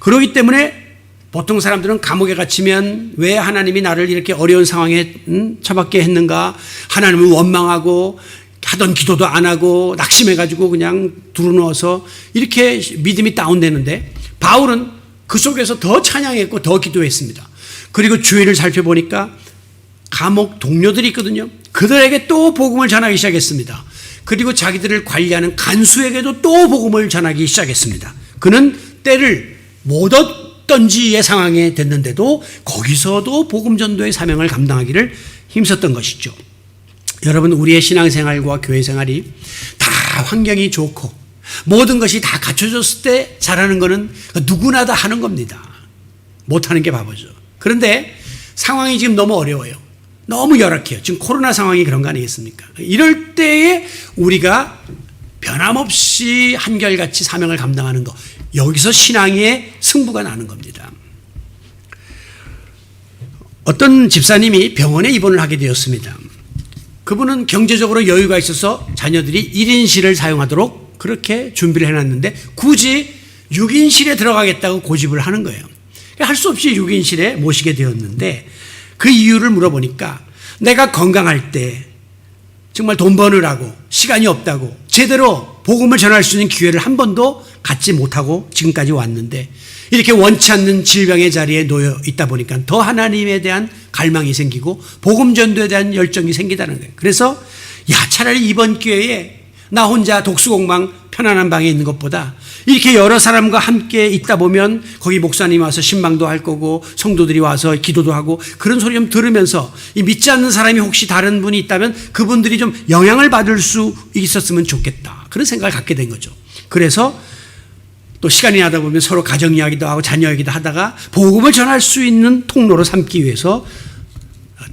그렇기 때문에 보통 사람들은 감옥에 갇히면 왜 하나님이 나를 이렇게 어려운 상황에 처박게 했는가 하나님을 원망하고 하던 기도도 안 하고 낙심해가지고 그냥 두루누워서 이렇게 믿음이 다운되는데 바울은 그 속에서 더 찬양했고 더 기도했습니다. 그리고 주위를 살펴보니까 감옥 동료들이 있거든요. 그들에게 또 복음을 전하기 시작했습니다. 그리고 자기들을 관리하는 간수에게도 또 복음을 전하기 시작했습니다. 그는 때를 못 얻던지의 상황에 됐는데도 거기서도 복음 전도의 사명을 감당하기를 힘썼던 것이죠. 여러분, 우리의 신앙생활과 교회생활이 다 환경이 좋고 모든 것이 다 갖춰졌을 때 잘하는 것은 누구나 다 하는 겁니다. 못하는 게 바보죠. 그런데 상황이 지금 너무 어려워요. 너무 열악해요. 지금 코로나 상황이 그런 거 아니겠습니까? 이럴 때에 우리가 변함없이 한결같이 사명을 감당하는 것, 여기서 신앙의 승부가 나는 겁니다. 어떤 집사님이 병원에 입원을 하게 되었습니다. 그분은 경제적으로 여유가 있어서 자녀들이 1인실을 사용하도록 그렇게 준비를 해놨는데 굳이 6인실에 들어가겠다고 고집을 하는 거예요. 할 수 없이 6인실에 모시게 되었는데 그 이유를 물어보니까 내가 건강할 때 정말 돈 버느라고 시간이 없다고 제대로 복음을 전할 수 있는 기회를 한 번도 갖지 못하고 지금까지 왔는데 이렇게 원치 않는 질병의 자리에 놓여 있다 보니까 더 하나님에 대한 갈망이 생기고 복음 전도에 대한 열정이 생기다는 거예요. 그래서 차라리 이번 기회에 나 혼자 독수공방 편안한 방에 있는 것보다 이렇게 여러 사람과 함께 있다 보면 거기 목사님이 와서 신방도 할 거고 성도들이 와서 기도도 하고 그런 소리 좀 들으면서 이 믿지 않는 사람이 혹시 다른 분이 있다면 그분들이 좀 영향을 받을 수 있었으면 좋겠다. 그런 생각을 갖게 된 거죠. 그래서 또 시간이 나다 보면 서로 가정 이야기도 하고 자녀 얘기도 하다가 복음을 전할 수 있는 통로로 삼기 위해서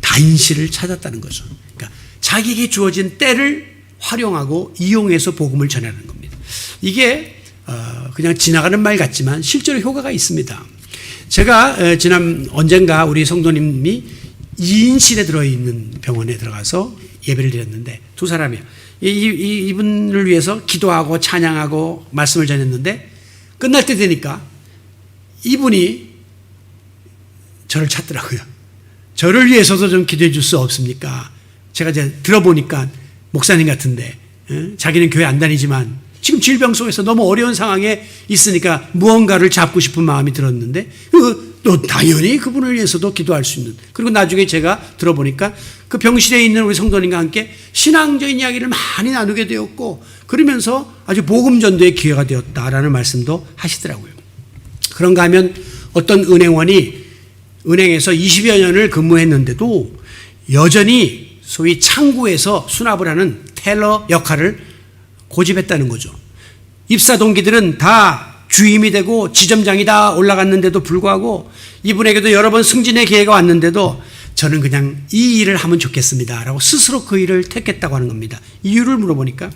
다인실을 찾았다는 거죠. 그러니까 자기에게 주어진 때를 활용하고 이용해서 복음을 전하는 겁니다. 이게 그냥 지나가는 말 같지만 실제로 효과가 있습니다. 제가 언젠가 우리 성도님이 2인실에 들어있는 병원에 들어가서 예배를 드렸는데 두 사람이요. 이분을 위해서 기도하고 찬양하고 말씀을 전했는데 끝날 때 되니까 이분이 저를 찾더라고요. 저를 위해서도 좀 기도해 줄 수 없습니까? 제가 이제 들어보니까 목사님 같은데 자기는 교회 안 다니지만 지금 질병 속에서 너무 어려운 상황에 있으니까 무언가를 잡고 싶은 마음이 들었는데 또 당연히 그분을 위해서도 기도할 수 있는. 그리고 나중에 제가 들어보니까 그 병실에 있는 우리 성도님과 함께 신앙적인 이야기를 많이 나누게 되었고 그러면서 아주 복음 전도의 기회가 되었다라는 말씀도 하시더라고요. 그런가 하면 어떤 은행원이 은행에서 20여 년을 근무했는데도 여전히 소위 창구에서 수납을 하는 텔러 역할을 고집했다는 거죠. 입사 동기들은 다 주임이 되고 지점장이 다 올라갔는데도 불구하고 이분에게도 여러 번 승진의 기회가 왔는데도 저는 그냥 이 일을 하면 좋겠습니다 라고 스스로 그 일을 택했다고 하는 겁니다. 이유를 물어보니까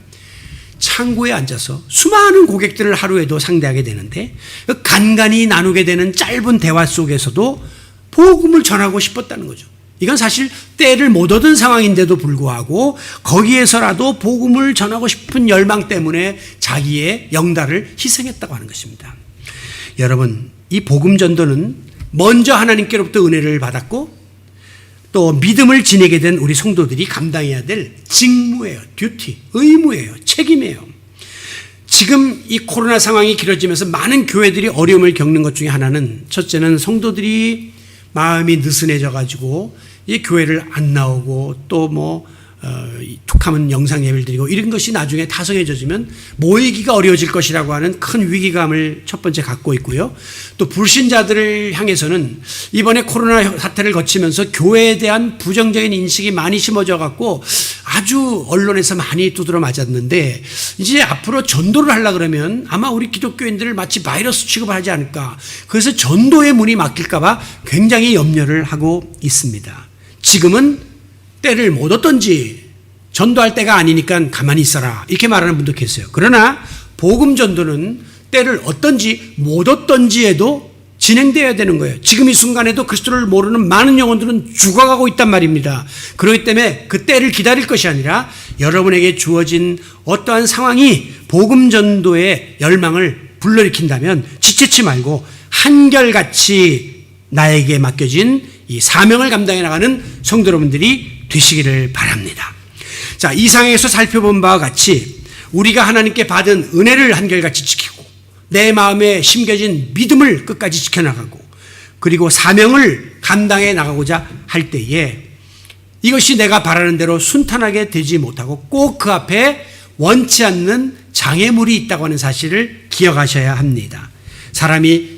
창구에 앉아서 수많은 고객들을 하루에도 상대하게 되는데 간간히 나누게 되는 짧은 대화 속에서도 복음을 전하고 싶었다는 거죠. 이건 사실 때를 못 얻은 상황인데도 불구하고 거기에서라도 복음을 전하고 싶은 열망 때문에 자기의 영달을 희생했다고 하는 것입니다. 여러분, 이 복음 전도는 먼저 하나님께로부터 은혜를 받았고 또 믿음을 지니게 된 우리 성도들이 감당해야 될 직무예요. 듀티, 의무예요. 책임이에요. 지금 이 코로나 상황이 길어지면서 많은 교회들이 어려움을 겪는 것 중에 하나는 첫째는 성도들이 마음이 느슨해져 가지고 이 교회를 안 나오고 또 툭하면 영상 예배를 드리고 이런 것이 나중에 타성해져지면 모이기가 어려워질 것이라고 하는 큰 위기감을 첫 번째 갖고 있고요. 또 불신자들을 향해서는 이번에 코로나 사태를 거치면서 교회에 대한 부정적인 인식이 많이 심어져 갖고 아주 언론에서 많이 두드러 맞았는데 이제 앞으로 전도를 하려고 그러면 아마 우리 기독교인들을 마치 바이러스 취급을 하지 않을까. 그래서 전도의 문이 막힐까 봐 굉장히 염려를 하고 있습니다. 지금은 때를 못 얻던지 전도할 때가 아니니까 가만히 있어라 이렇게 말하는 분도 계세요. 그러나 복음 전도는 때를 얻던지 못 얻던지에도 진행되어야 되는 거예요. 지금 이 순간에도 그리스도를 모르는 많은 영혼들은 죽어가고 있단 말입니다. 그렇기 때문에 그 때를 기다릴 것이 아니라 여러분에게 주어진 어떠한 상황이 복음 전도의 열망을 불러일으킨다면 지체치 말고 한결같이 나에게 맡겨진 이 사명을 감당해 나가는 성도 여러분들이 되시기를 바랍니다. 자, 이 상에서 살펴본 바와 같이 우리가 하나님께 받은 은혜를 한결같이 지키고 내 마음에 심겨진 믿음을 끝까지 지켜나가고 그리고 사명을 감당해 나가고자 할 때에 이것이 내가 바라는 대로 순탄하게 되지 못하고 꼭 그 앞에 원치 않는 장애물이 있다고 하는 사실을 기억하셔야 합니다. 사람이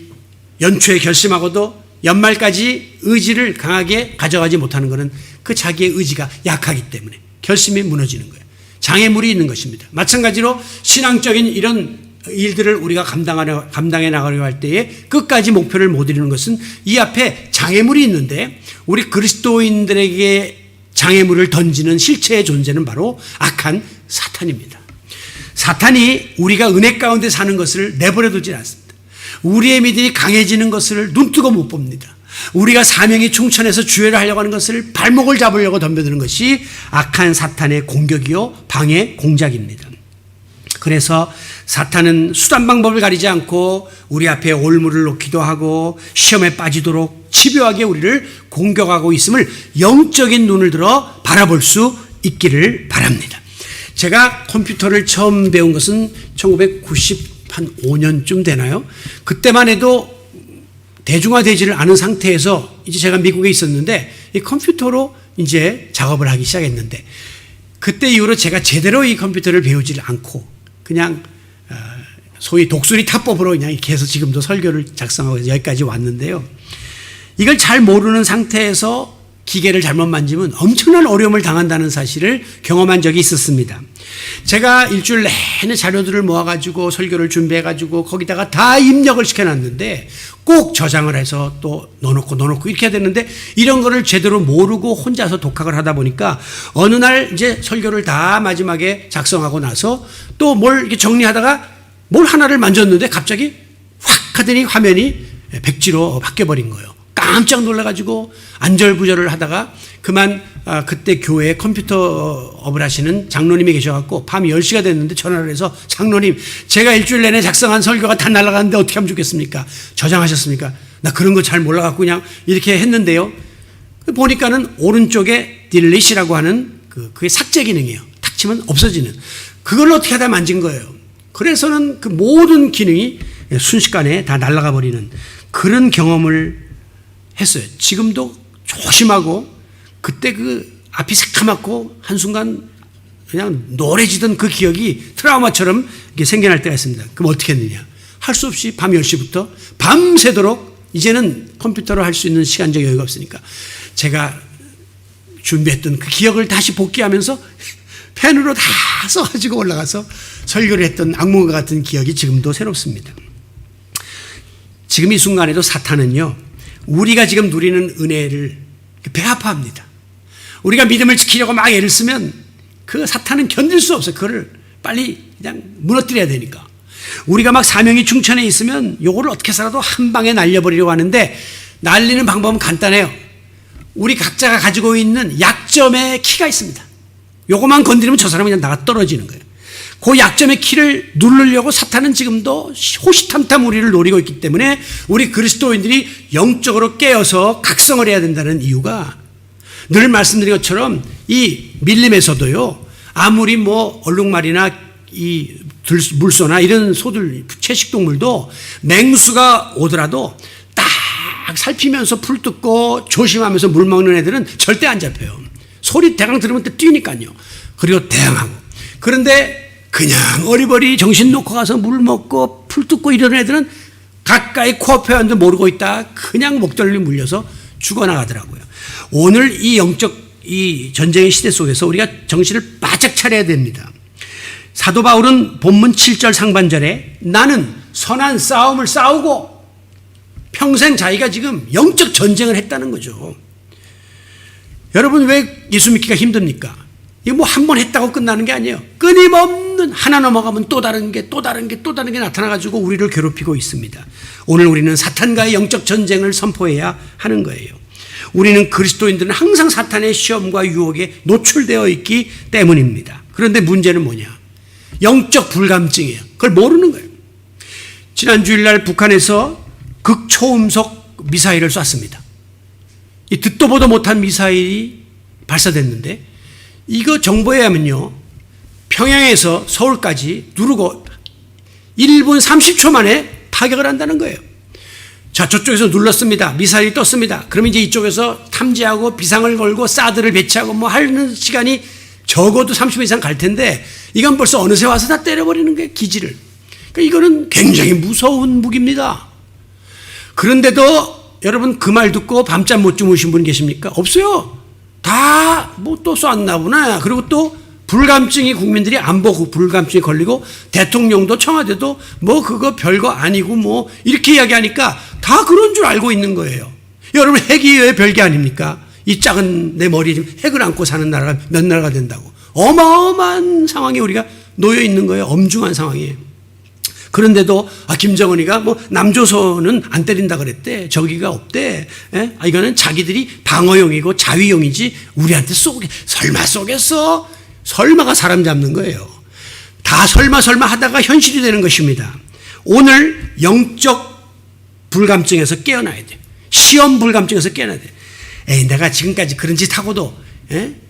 연초에 결심하고도 연말까지 의지를 강하게 가져가지 못하는 것은 그 자기의 의지가 약하기 때문에 결심이 무너지는 거예요. 장애물이 있는 것입니다. 마찬가지로 신앙적인 이런 일들을 우리가 감당해 나가려고 할 때에 끝까지 목표를 못 이루는 것은 이 앞에 장애물이 있는데 우리 그리스도인들에게 장애물을 던지는 실체의 존재는 바로 악한 사탄입니다. 사탄이 우리가 은혜 가운데 사는 것을 내버려 두지 않습니다. 우리의 믿음이 강해지는 것을 눈뜨고 못 봅니다. 우리가 사명이 충천해서 주회를 하려고 하는 것을 발목을 잡으려고 덤벼드는 것이 악한 사탄의 공격이요 방해 공작입니다. 그래서 사탄은 수단 방법을 가리지 않고 우리 앞에 올무를 놓기도 하고 시험에 빠지도록 집요하게 우리를 공격하고 있음을 영적인 눈을 들어 바라볼 수 있기를 바랍니다. 제가 컴퓨터를 처음 배운 것은 1995년쯤 되나요? 그때만 해도 대중화되지를 않은 상태에서 이제 제가 미국에 있었는데 이 컴퓨터로 이제 작업을 하기 시작했는데 그때 이후로 제가 제대로 이 컴퓨터를 배우지를 않고 그냥 소위 독수리 타법으로 그냥 이렇게 해서 지금도 설교를 작성하고 여기까지 왔는데요. 이걸 잘 모르는 상태에서 기계를 잘못 만지면 엄청난 어려움을 당한다는 사실을 경험한 적이 있었습니다. 제가 일주일 내내 자료들을 모아가지고 설교를 준비해가지고 거기다가 다 입력을 시켜놨는데 꼭 저장을 해서 또 넣어놓고 이렇게 해야 되는데 이런 거를 제대로 모르고 혼자서 독학을 하다 보니까 어느 날 이제 설교를 다 마지막에 작성하고 나서 또 뭘 이렇게 정리하다가 뭘 하나를 만졌는데 갑자기 확 하더니 화면이 백지로 바뀌어버린 거예요. 깜짝 놀라가지고 안절부절을 하다가 그만 그때 교회에 컴퓨터업을 하시는 장로님이 계셔갖고 밤 10시가 됐는데 전화를 해서 장로님 제가 일주일 내내 작성한 설교가 다 날아가는데 어떻게 하면 좋겠습니까? 저장하셨습니까? 나 그런 거 잘 몰라갖고 그냥 이렇게 했는데요. 보니까는 오른쪽에 딜리시라고 하는 그게 삭제 기능이에요. 탁 치면 없어지는. 그걸 어떻게 하다 만진 거예요. 그래서는 그 모든 기능이 순식간에 다 날아가 버리는 그런 경험을 했어요. 지금도 조심하고 그때 그 앞이 새카맣고 한순간 그냥 노래지던 그 기억이 트라우마처럼 이렇게 생겨날 때가 있습니다. 그럼 어떻게 했느냐? 할 수 없이 밤 10시부터 밤새도록 이제는 컴퓨터로 할 수 있는 시간적 여유가 없으니까 제가 준비했던 그 기억을 다시 복귀하면서 펜으로 다 써가지고 올라가서 설교를 했던 악몽과 같은 기억이 지금도 새롭습니다. 지금 이 순간에도 사탄은요 우리가 지금 누리는 은혜를 배아파합니다. 우리가 믿음을 지키려고 막 애를 쓰면 그 사탄은 견딜 수 없어요. 그거를 빨리 그냥 무너뜨려야 되니까. 우리가 막 사명이 충천해 있으면 요거를 어떻게 해서라도 한 방에 날려버리려고 하는데 날리는 방법은 간단해요. 우리 각자가 가지고 있는 약점의 키가 있습니다. 요거만 건드리면 저 사람은 그냥 나가 떨어지는 거예요. 그 약점의 키를 누르려고 사탄은 지금도 호시탐탐 우리를 노리고 있기 때문에 우리 그리스도인들이 영적으로 깨어서 각성을 해야 된다는 이유가 늘 말씀드린 것처럼 이 밀림에서도요 아무리 뭐 얼룩말이나 이 물소나 이런 소들 채식동물도 맹수가 오더라도 딱 살피면서 풀 뜯고 조심하면서 물 먹는 애들은 절대 안 잡혀요. 소리 대강 들으면 또 뛰니까요. 그리고 대항하고. 그런데 그냥 어리버리 정신 놓고 가서 물 먹고 풀 뜯고 이런 애들은 가까이 코앞에 왔는데 모르고 있다 그냥 목덜미 물려서 죽어나가더라고요. 오늘 이 영적 이 전쟁의 시대 속에서 우리가 정신을 바짝 차려야 됩니다. 사도 바울은 본문 7절 상반절에 나는 선한 싸움을 싸우고 평생 자기가 지금 영적 전쟁을 했다는 거죠. 여러분 왜 예수 믿기가 힘듭니까? 이거 뭐 한 번 했다고 끝나는 게 아니에요. 끊임없는 하나 넘어가면 또 다른 게 나타나가지고 우리를 괴롭히고 있습니다. 오늘 우리는 사탄과의 영적 전쟁을 선포해야 하는 거예요. 우리는 그리스도인들은 항상 사탄의 시험과 유혹에 노출되어 있기 때문입니다. 그런데 문제는 뭐냐? 영적 불감증이에요. 그걸 모르는 거예요. 지난 주일날 북한에서 극초음속 미사일을 쐈습니다. 이 듣도 보도 못한 미사일이 발사됐는데 이거 정보에 하면요 평양에서 서울까지 누르고 1분 30초 만에 타격을 한다는 거예요. 자, 저쪽에서 눌렀습니다. 미사일이 떴습니다. 그러면 이제 이쪽에서 탐지하고 비상을 걸고 사드를 배치하고 뭐 하는 시간이 적어도 30분 이상 갈 텐데 이건 벌써 어느새 와서 다 때려버리는 거예요, 기지를. 그러니까 이거는 굉장히 무서운 무기입니다. 그런데도 여러분 그 말 듣고 밤잠 못 주무신 분 계십니까? 없어요. 다 뭐 또 쐈나 보나. 그리고 또 불감증이 국민들이 안보 불감증이 걸리고 대통령도 청와대도 뭐 그거 별거 아니고 뭐 이렇게 이야기하니까 다 그런 줄 알고 있는 거예요. 여러분 핵이 왜 별게 아닙니까? 이 작은 내 머리에 지금 핵을 안고 사는 나라가 몇 나라가 된다고. 어마어마한 상황에 우리가 놓여 있는 거예요. 엄중한 상황이에요. 그런데도 김정은이가 뭐 남조선은 안 때린다 그랬대. 저기가 없대. 이거는 자기들이 방어용이고 자위용이지 우리한테 설마 쏘겠어? 설마가 사람 잡는 거예요. 다 설마 하다가 현실이 되는 것입니다. 오늘 영적 불감증에서 깨어나야 돼. 시험 불감증에서 깨어나야 돼. 내가 지금까지 그런 짓 하고도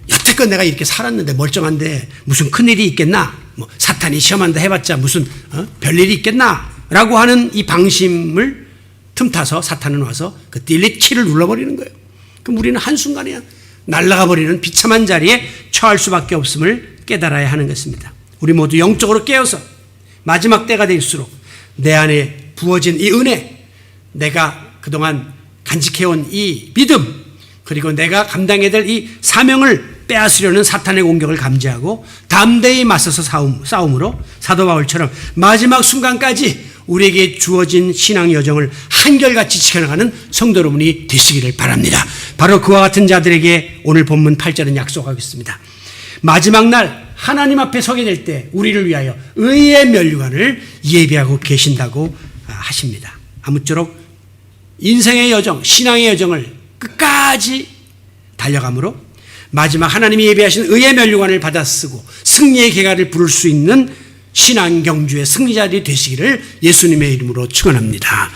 여태껏 내가 이렇게 살았는데 멀쩡한데 무슨 큰일이 있겠나? 뭐 사탄이 시험한다 해봤자 무슨 별일이 있겠나? 라고 하는 이 방심을 틈타서 사탄은 와서 그 딜릿 키를 눌러버리는 거예요. 그럼 우리는 한순간에 날아가 버리는 비참한 자리에 처할 수밖에 없음을 깨달아야 하는 것입니다. 우리 모두 영적으로 깨어서 마지막 때가 될수록 내 안에 부어진 이 은혜, 내가 그동안 간직해온 이 믿음, 그리고 내가 감당해야 될 이 사명을 빼앗으려는 사탄의 공격을 감지하고 담대히 맞서서 싸움으로 사도 바울처럼 마지막 순간까지 우리에게 주어진 신앙 여정을 한결같이 지켜나가는 성도 여러분이 되시기를 바랍니다. 바로 그와 같은 자들에게 오늘 본문 8절은 약속하겠습니다. 마지막 날 하나님 앞에 서게 될 때 우리를 위하여 의의 면류관을 예비하고 계신다고 하십니다. 아무쪼록 인생의 여정, 신앙의 여정을 끝까지 달려감으로 마지막 하나님이 예비하신 의의 면류관을 받아 쓰고 승리의 계가를 부를 수 있는 신앙 경주의 승리자들이 되시기를 예수님의 이름으로 축원합니다.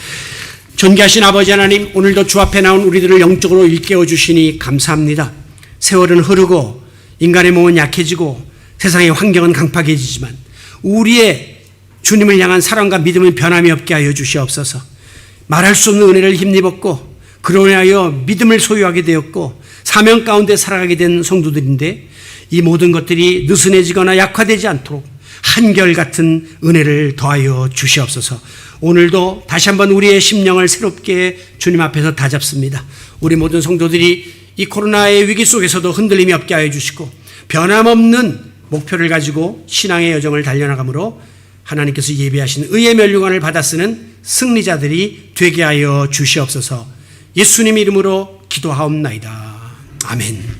존귀하신 아버지 하나님, 오늘도 주 앞에 나온 우리들을 영적으로 일깨워 주시니 감사합니다. 세월은 흐르고 인간의 몸은 약해지고 세상의 환경은 강팍해지지만 우리의 주님을 향한 사랑과 믿음은 변함이 없게 하여 주시옵소서. 말할 수 없는 은혜를 힘입었고 그로 인하여 믿음을 소유하게 되었고 사명 가운데 살아가게 된 성도들인데 이 모든 것들이 느슨해지거나 약화되지 않도록 한결같은 은혜를 더하여 주시옵소서. 오늘도 다시 한번 우리의 심령을 새롭게 주님 앞에서 다잡습니다. 우리 모든 성도들이 이 코로나의 위기 속에서도 흔들림이 없게 하여 주시고 변함없는 목표를 가지고 신앙의 여정을 달려나가므로 하나님께서 예비하신 의의 면류관을 받아 쓰는 승리자들이 되게 하여 주시옵소서. 예수님 이름으로 기도하옵나이다. 아멘.